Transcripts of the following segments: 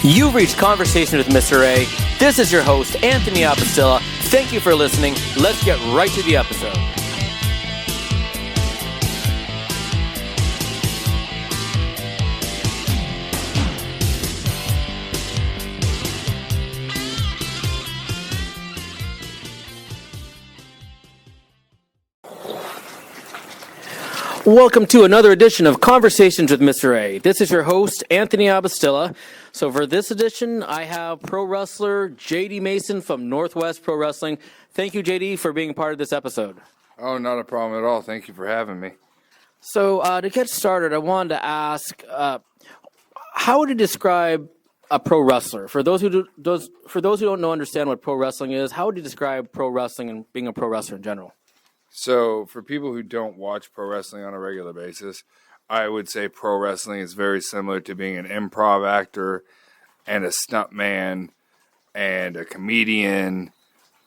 You've reached Conversation with Mr. A. This is your host, Anthony Apostilla. Thank you for listening. Let's get right to the episode. Welcome to another edition of Conversations with Mr. A. This is your host, Anthony Abastilla. So for this edition, I have pro wrestler JD Mason from Northwest Pro Wrestling. Thank you, JD, for being a part of this episode. Oh, not a problem at all. Thank you for having me. So to get started, I wanted to ask, how would you describe a pro wrestler? For those who don't understand what pro wrestling is, how would you describe pro wrestling and being a pro wrestler in general? So, for people who don't watch pro wrestling on a regular basis, I would say pro wrestling is very similar to being an improv actor and a stuntman and a comedian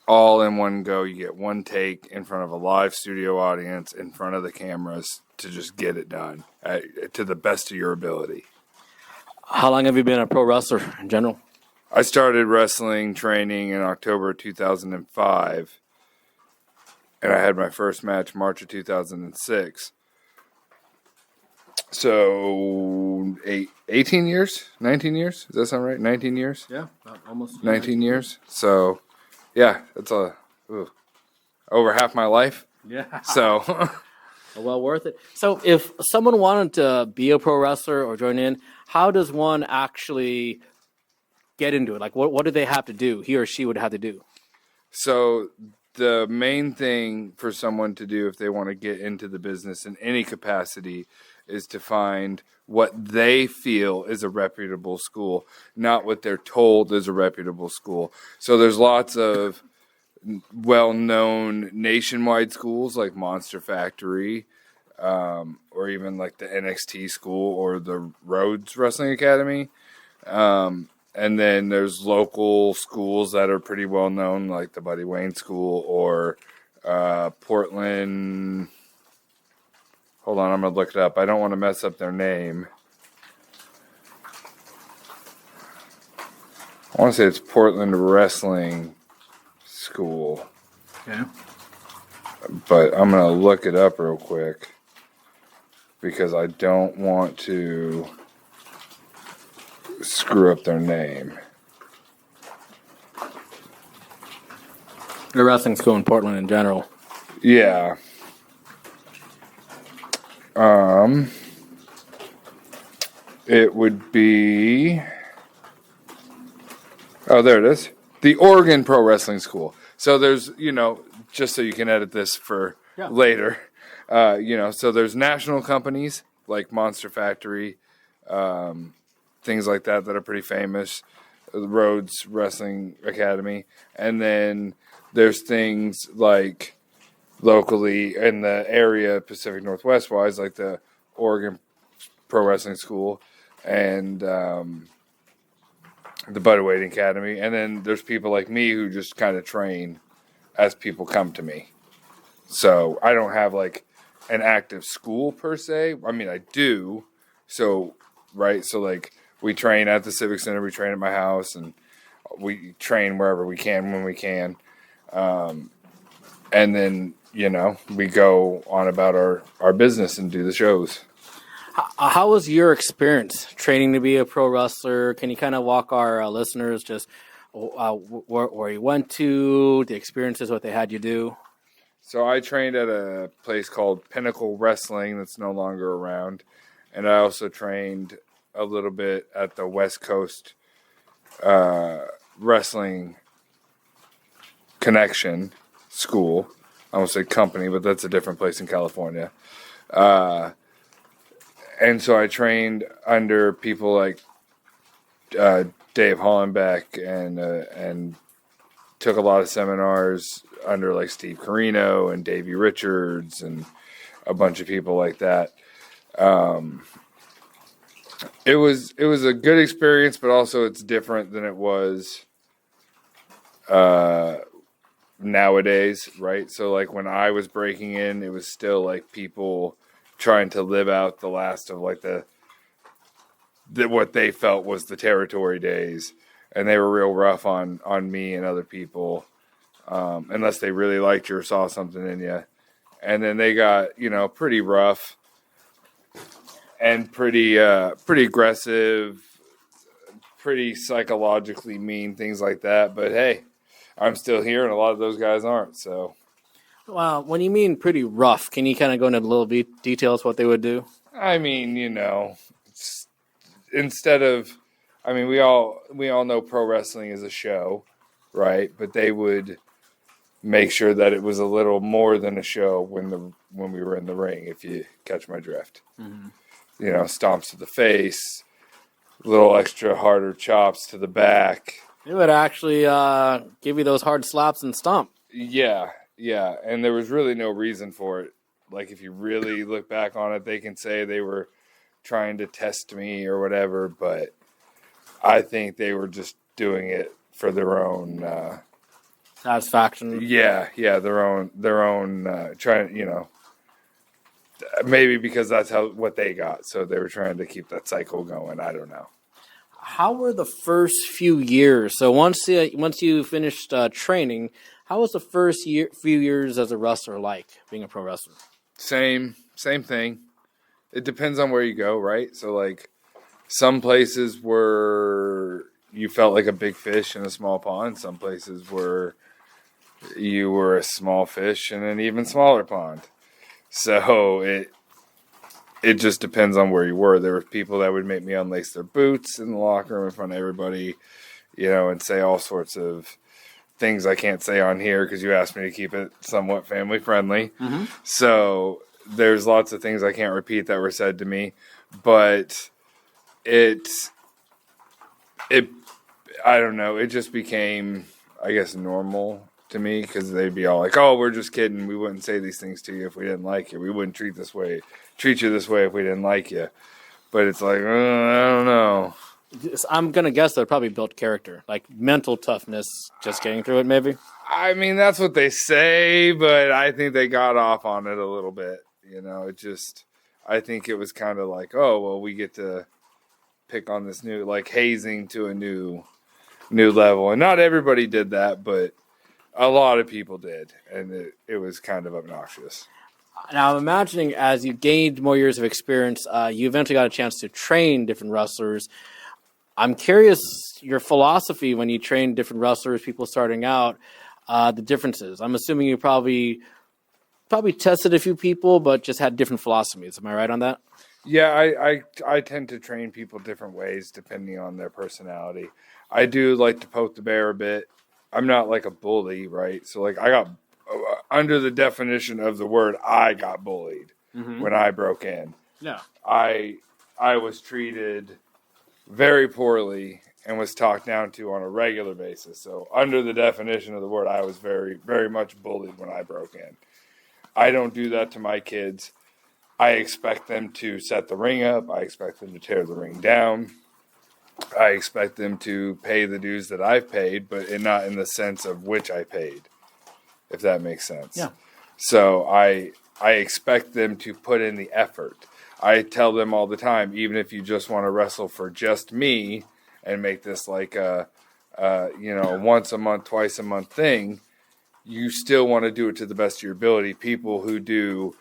all in one go. You get one take in front of a live studio audience in front of the cameras to just get it done to the best of your ability. How long have you been a pro wrestler in general? I started wrestling training in October 2005. And I had my first match March of 2006. So, 18 years? 19 years? Does that sound right? 19 years? Yeah, almost. 19 years. So, yeah, it's over half my life. Yeah. So, well worth it. So, if someone wanted to be a pro wrestler or join in, how does one actually get into it? Like, what do they have to do? He or she would have to do? So, the main thing for someone to do if they want to get into the business in any capacity is to find what they feel is a reputable school, not what they're told is a reputable school. So there's lots of well-known nationwide schools like Monster Factory, or even like the NXT school or the Rhodes Wrestling Academy. And then there's local schools that are pretty well known, like the Buddy Wayne School or Portland. Hold on, I'm going to look it up. I don't want to mess up their name. I want to say it's Portland Wrestling School. Yeah. But I'm going to look it up real quick because I don't want to screw up their name. The wrestling school in Portland in general. Yeah. It would be... Oh, there it is. The Oregon Pro Wrestling School. So there's, just so you can edit this for later, so there's national companies like Monster Factory, things like that are pretty famous, the Rhodes Wrestling Academy. And then there's things like locally in the area, Pacific Northwest wise, like the Oregon Pro Wrestling School and the Buddy Wayne Academy. And then there's people like me who just kind of train as people come to me. So I don't have like an active school per se. I mean, I do. So, right. So like, we train at the Civic Center, we train at my house, and we train wherever we can when we can. And then, we go on about our business and do the shows. How was your experience training to be a pro wrestler? Can you kind of walk our listeners just where you went to, the experiences, what they had you do? So I trained at a place called Pinnacle Wrestling that's no longer around. And I also trained a little bit at the West Coast Wrestling Connection School. I almost say company, but that's a different place in California. And so I trained under people like Dave Hollenbeck and took a lot of seminars under like Steve Carino and Davey Richards and a bunch of people like that. It was a good experience, but also it's different than it was nowadays, right? So like when I was breaking in, it was still like people trying to live out the last of like the what they felt was the territory days, and they were real rough on me and other people, unless they really liked you or saw something in you. And then they got, pretty rough and pretty aggressive, pretty psychologically mean, things like that. But hey, I'm still here, and a lot of those guys aren't. So, Well, when you mean pretty rough, can you kind of go into a little bit details what they would do? I mean, instead of, we all know pro wrestling is a show, right? But they would make sure that it was a little more than a show when we were in the ring, if you catch my drift. Mm-hmm. Stomps to the face, little extra harder chops to the back. It would actually give you those hard slaps and stomp. Yeah, and there was really no reason for it. Like, if you really look back on it, they can say they were trying to test me or whatever, but I think they were just doing it for their own satisfaction. Yeah, their own trying, maybe because that's what they got. So they were trying to keep that cycle going. I don't know. How were the first few years? So once you finished training, how was the first few years as a wrestler like, being a pro wrestler? Same thing. It depends on where you go, right? So, like, some places where you felt like a big fish in a small pond. Some places where you were a small fish in an even smaller pond. So it just depends on where you were. There were people that would make me unlace their boots in the locker room in front of everybody, and say all sorts of things I can't say on here because you asked me to keep it somewhat family friendly. Mm-hmm. So there's lots of things I can't repeat that were said to me, but I don't know. It just became, I guess, normal to me because they'd be all like, "Oh, we're just kidding. We wouldn't say these things to you if we didn't like you. We wouldn't treat you this way if we didn't like you." But it's like, I don't know. I'm gonna guess they probably built character, like mental toughness, just getting through it. Maybe. I mean, that's what they say, but I think they got off on it a little bit. I think it was kind of like, oh, well, we get to pick on this new, like, hazing to a new level, and not everybody did that, but a lot of people did, and it was kind of obnoxious. Now, I'm imagining as you gained more years of experience, you eventually got a chance to train different wrestlers. I'm curious your philosophy when you train different wrestlers, people starting out, the differences. I'm assuming you probably tested a few people, but just had different philosophies. Am I right on that? Yeah, I tend to train people different ways depending on their personality. I do like to poke the bear a bit. I'm not like a bully, right? So, like, I got under the definition of the word, I got bullied when I broke in. Yeah, I was treated very poorly and was talked down to on a regular basis. So, under the definition of the word, I was very, very much bullied when I broke in. I don't do that to my kids. I expect them to set the ring up. I expect them to tear the ring down. I expect them to pay the dues that I've paid, but not in the sense of which I paid, if that makes sense. Yeah. So I expect them to put in the effort. I tell them all the time, even if you just want to wrestle for just me and make this like a once a month, twice a month thing, you still want to do it to the best of your ability. People who do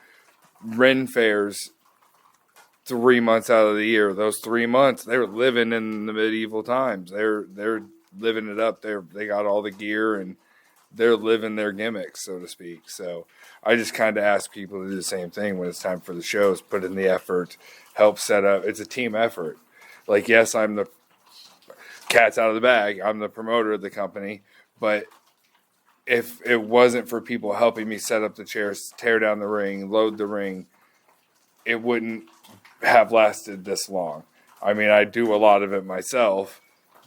Ren fairs 3 months out of the year, those 3 months, they were living in the medieval times. They're living it up. They got all the gear and they're living their gimmicks, so to speak. So I just kind of ask people to do the same thing when it's time for the shows, put in the effort, help set up. It's a team effort. Like, yes, I'm the cat's out of the bag. I'm the promoter of the company, but if it wasn't for people helping me set up the chairs, tear down the ring, load the ring, it wouldn't have lasted this long. I mean, I do a lot of it myself,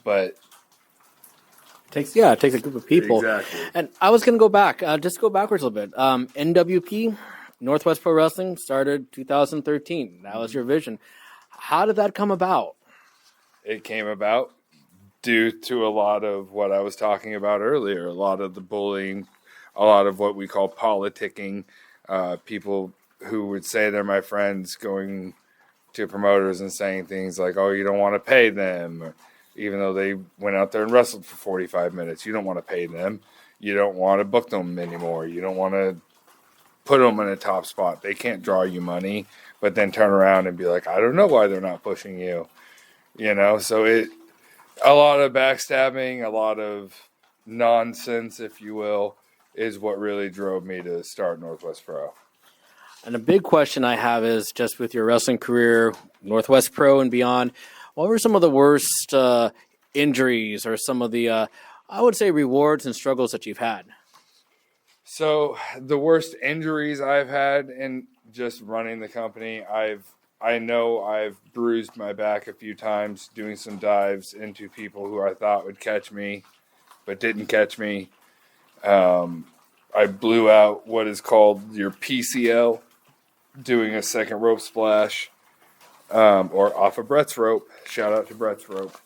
but it takes a group of people. Exactly. And I was going to go back, just go backwards a little bit. NWP, Northwest Pro Wrestling, started 2013. That was your vision. How did that come about? It came about due to a lot of what I was talking about earlier, a lot of the bullying, a lot of what we call politicking, people who would say they're my friends going to promoters and saying things like, "Oh, you don't want to pay them," even though they went out there and wrestled for 45 minutes. You don't want to pay them. You don't want to book them anymore. You don't want to put them in a top spot. They can't draw you money, but then turn around and be like, "I don't know why they're not pushing you." So a lot of backstabbing, a lot of nonsense, if you will, is what really drove me to start Northwest Pro. And a big question I have is just with your wrestling career, Northwest Pro and beyond, what were some of the worst injuries or some of the, I would say, rewards and struggles that you've had? So the worst injuries I've had in just running the company, I know I've bruised my back a few times doing some dives into people who I thought would catch me, but didn't catch me. I blew out what is called your PCL, doing a second rope splash, or off of Brett's rope. Shout out to Brett's rope.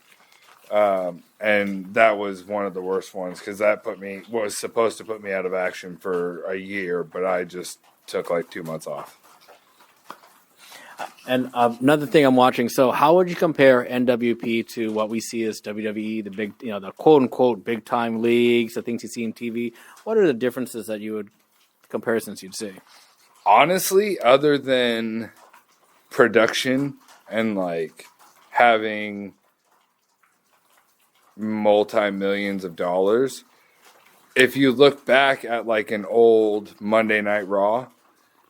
And that was one of the worst ones because that was supposed to put me out of action for a year, but I just took like 2 months off. And another thing I'm watching. So, how would you compare NWP to what we see as WWE, the big, the quote unquote big time leagues, the things you see on TV? What are the differences that comparisons you'd see? Honestly, other than production and like having multi-millions of dollars, if you look back at like an old Monday Night Raw,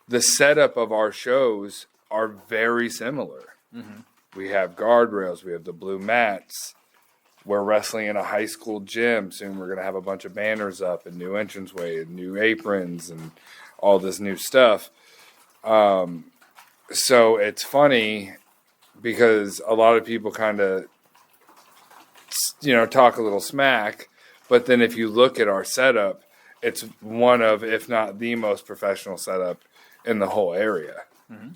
the setup of our shows are very similar. Mm-hmm. We have guardrails, we have the blue mats, we're wrestling in a high school gym. Soon we're going to have a bunch of banners up and new entranceway and new aprons and all this new stuff. So it's funny because a lot of people kind of, talk a little smack, but then if you look at our setup, it's one of, if not the most professional setup in the whole area. Mm-hmm.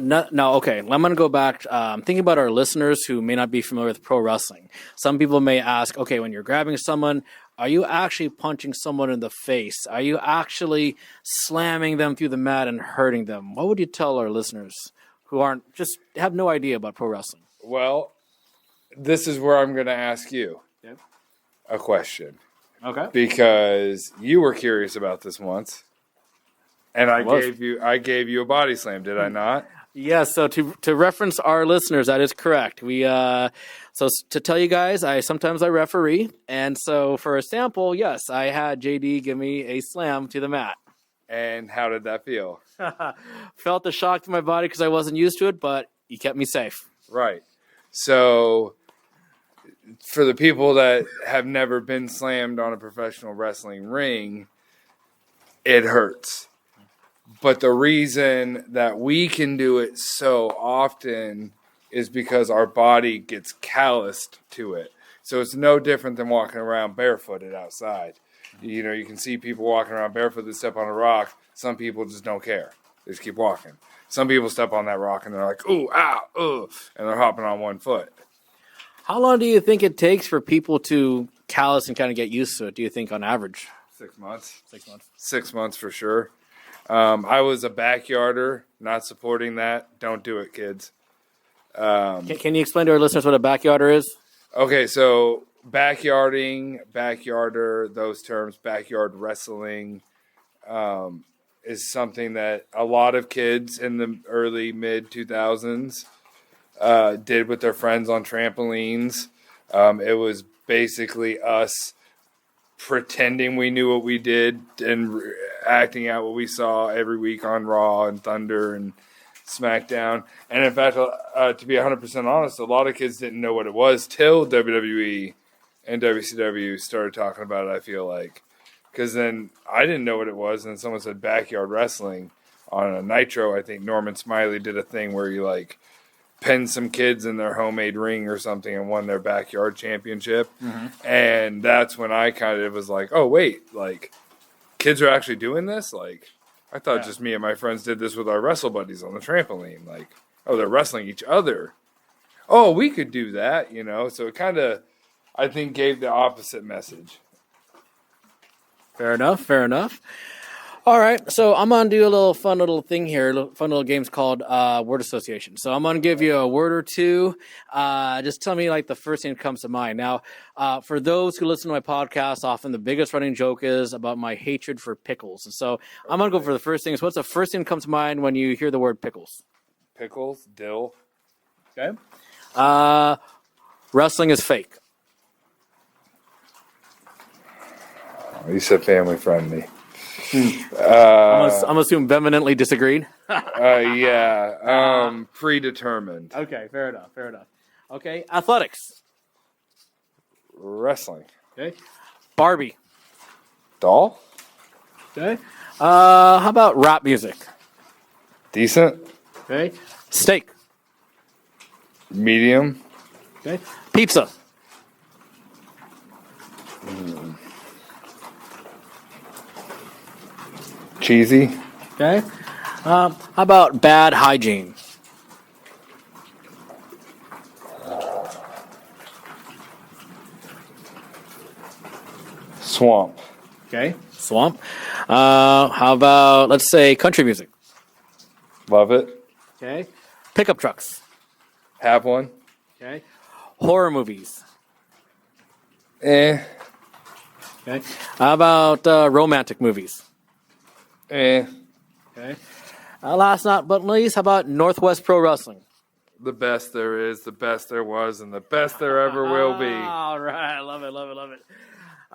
Now, okay, I'm going to go back. Thinking about our listeners who may not be familiar with pro wrestling. Some people may ask, okay, when you're grabbing someone, are you actually punching someone in the face? Are you actually slamming them through the mat and hurting them? What would you tell our listeners who have no idea about pro wrestling? Well, this is where I'm going to ask you a question. Okay. Because you were curious about this once. And I gave you a body slam, did I not? Yeah, so to reference our listeners, that is correct. So to tell you guys, sometimes I referee, and so for a sample, yes, I had JD give me a slam to the mat. And how did that feel? Felt the shock to my body because I wasn't used to it, but he kept me safe. Right. So for the people that have never been slammed on a professional wrestling ring, it hurts. But the reason that we can do it so often is because our body gets calloused to it. So it's no different than walking around barefooted outside. You can see people walking around barefoot that step on a rock. Some people just don't care. They just keep walking. Some people step on that rock and they're like, ooh, ow, ooh, and they're hopping on one foot. How long do you think it takes for people to callous and kind of get used to it, do you think, on average? 6 months. 6 months. 6 months for sure. I was a backyarder, not supporting that. Don't do it, kids. Can you explain to our listeners what a backyarder is? Okay, so backyarder, those terms, backyard wrestling, is something that a lot of kids in the early, mid-2000s did with their friends on trampolines. It was basically us pretending we knew what we did and acting out what we saw every week on Raw and Thunder and SmackDown. And in fact, to be 100% honest, a lot of kids didn't know what it was till WWE and WCW started talking about it, I feel like. Because then I didn't know what it was, and someone said backyard wrestling on a Nitro. I think Norman Smiley did a thing where you pinned some kids in their homemade ring or something and won their backyard championship. Mm-hmm. And that's when I kind of was like, oh, wait, kids are actually doing this? I thought just me and my friends did this with our wrestle buddies on the trampoline. Oh, they're wrestling each other. Oh, we could do that, So it kind of, I think, gave the opposite message. Fair enough. All right, so I'm gonna do a little fun little thing here, fun little games called word association. So I'm gonna give you a word or two. Just tell me like the first thing that comes to mind. Now, for those who listen to my podcast, often the biggest running joke is about my hatred for pickles. And so I'm gonna go for the first thing. So what's the first thing that comes to mind when you hear the word pickles? Pickles, dill, Okay. Wrestling is fake. you said family friendly. I'm assuming vehemently disagreed. Predetermined. Okay, fair enough. Fair enough. Okay, athletics. Wrestling. Okay, Barbie. Doll? Okay. How about rap music? Decent. Okay. Steak. Medium. Okay. Pizza. Cheesy. Okay. How about bad hygiene? Swamp. Okay. Swamp. How about, let's say, country music? Love it. Okay. Pickup trucks. Have one. Okay. Horror movies. Eh. Okay. How about romantic movies? Eh. Okay. Last not but least, how about Northwest Pro Wrestling? The best there is, the best there was, and the best there ever will be. All right. Love it, love it, love it.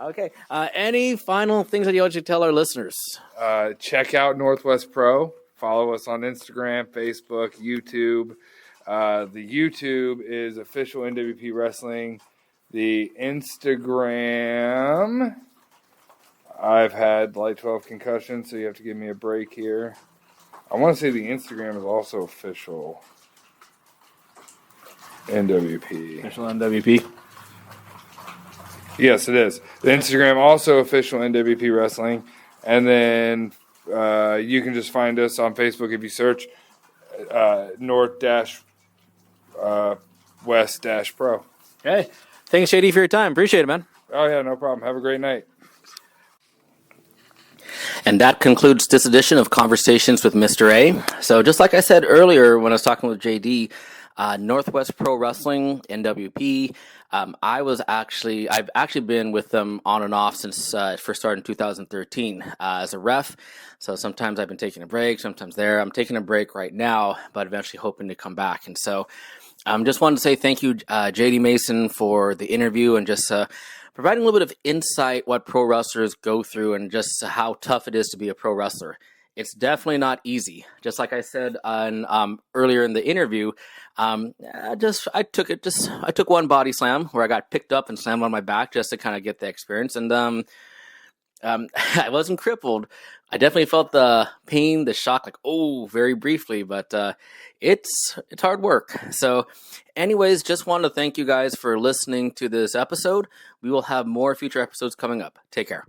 Okay. Any final things that you want to tell our listeners? Check out Northwest Pro. Follow us on Instagram, Facebook, YouTube. The YouTube is official NWP Wrestling. The Instagram, I've had like 12 concussions, so you have to give me a break here. I want to say the Instagram is also official NWP. Official NWP. Yes, it is. The Instagram also official NWP Wrestling. And then you can just find us on Facebook if you search North-West-Pro. Okay. Thanks, JD, for your time. Appreciate it, man. Oh, yeah, no problem. Have a great night. And that concludes this edition of Conversations with Mr. A. So just like I said earlier when I was talking with JD, Northwest Pro Wrestling, NWP, I've actually been with them on and off since it first started in 2013 as a ref. So sometimes I've been taking a break, sometimes there. I'm taking a break right now, but eventually hoping to come back. And so just wanted to say thank you, JD Mason, for the interview and just providing a little bit of insight what pro wrestlers go through and just how tough it is to be a pro wrestler. It's definitely not easy. Just like I said earlier in the interview, I took one body slam where I got picked up and slammed on my back just to kind of get the experience. And I wasn't crippled. I definitely felt the pain, the shock, very briefly, but it's hard work. So anyways, just wanted to thank you guys for listening to this episode. We will have more future episodes coming up. Take care.